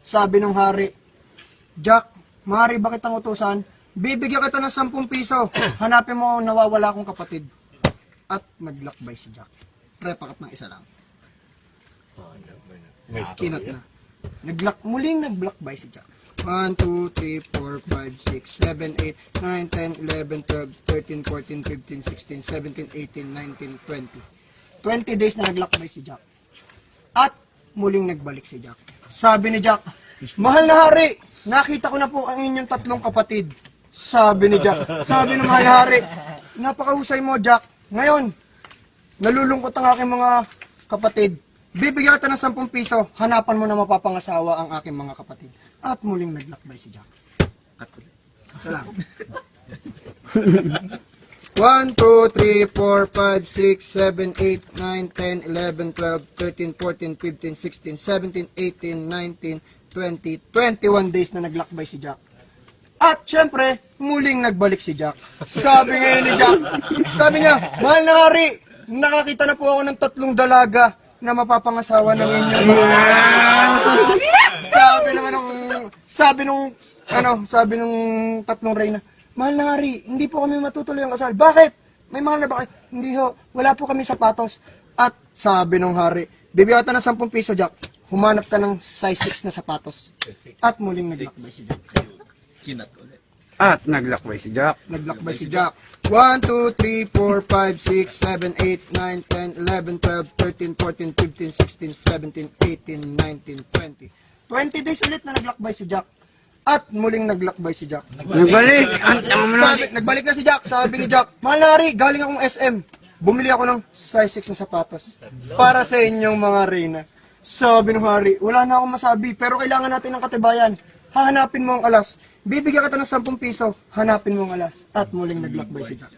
Sabi ng hari, Jack, maaari ba kitang utusan? Bibigyan kita ng 10 piso. Hanapin mo ang nawawala kong kapatid. At naglakbay si Jack. Prepakat ng isa lang. Kinot na. Muling naglakbay si Jack. 1, 2, 3, 4, 5, 6, 7, 8, 9, 10, 11, 12, 13, 14, 15, 16, 17, 18, 19, 20. 20 days na naglakbay si Jack. At muling nagbalik si Jack. Sabi ni Jack, mahal na hari, nakita ko na po ang inyong 3 kapatid. Sabi ni Jack, sabi ng mahal na hari, napakahusay mo Jack. Ngayon, nalulungkot ang aking mga kapatid. Bibigyan kita ng 10 piso, hanapan mo na mapapangasawa ang aking mga kapatid. At muling naglakbay si Jack. At ulit. Salamat. 1, 2, 3, 4, 5, 6, 7, 8, 9, 10, 11, 12, 13, 14, 15, 16, 17, 18, 19, 20, 21 days na naglakbay si Jack. At syempre, muling nagbalik si Jack. Sabi ngayon ni Jack, sabi niya, mahal na hari, nakakita na po ako ng 3 dalaga na mapapangasawa ng inyong mga... Sabi nung 3 reyna, mahal na hari, hindi po kami matutuloy ang kasal. Bakit? May mahal na ba kayo? Hindi ho, wala po kami sapatos. At sabi nung hari, bibigyan ka ng 10 piso Jack, humanap ka ng size 6 na sapatos. At muling naglakbay si Jack. At naglakbay si Jack. Naglakbay si Jack. 1, 2, 3, 4, 5, 6, 7, 8, 9, 10, 11, 12, 13, 14, 15, 16, 17, 18, 19, 20. 20 days ulit na naglakbay si Jack. At muling naglakbay si Jack. Nagbalik. Nagbalik na si Jack. Sabi ni Jack, mahal na hari, galing akong SM. Bumili ako ng size 6 na sapatos. Para sa inyong mga reyna. Sabi ng hari, wala na akong masabi, pero kailangan natin ng katibayan. Hahanapin mo ang alas. Bibigyan kita ng 10 piso, hanapin mo ang alas. At muling naglakbay si Jack.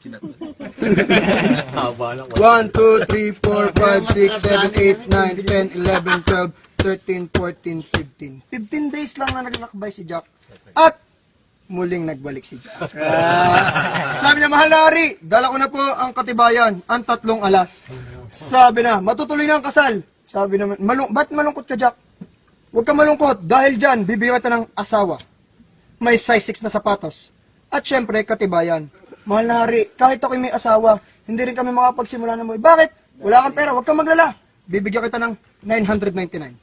1, 2, 3, 4, 5, 6, 7, 8, 9, 10, 11, 12, 13, 14, 15. 15 days lang na naglakbay si Jack. At muling nagbalik si Jack. Sabi niya, mahal na hari, dala ko na po ang katibayan, ang 3 alas. Sabi na, matutuloy na ang kasal. Sabi naman, ba't malungkot ka Jack? Huwag ka malungkot, dahil dyan, bibigyan kita ng asawa. May size 6 na sapatos. At syempre, katibayan. Mahal na hari, kahit ako'y may asawa, hindi rin kami makapagsimula ng buhay. Bakit? Wala kang pera, huwag kang maglala. Bibigyan kita ng 999,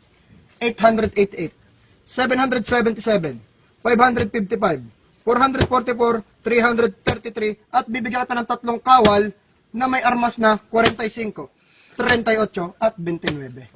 888, 777, 555, 444, 333, at bibigyan kita ng 3 kawal na may armas na 45, 38, at 29.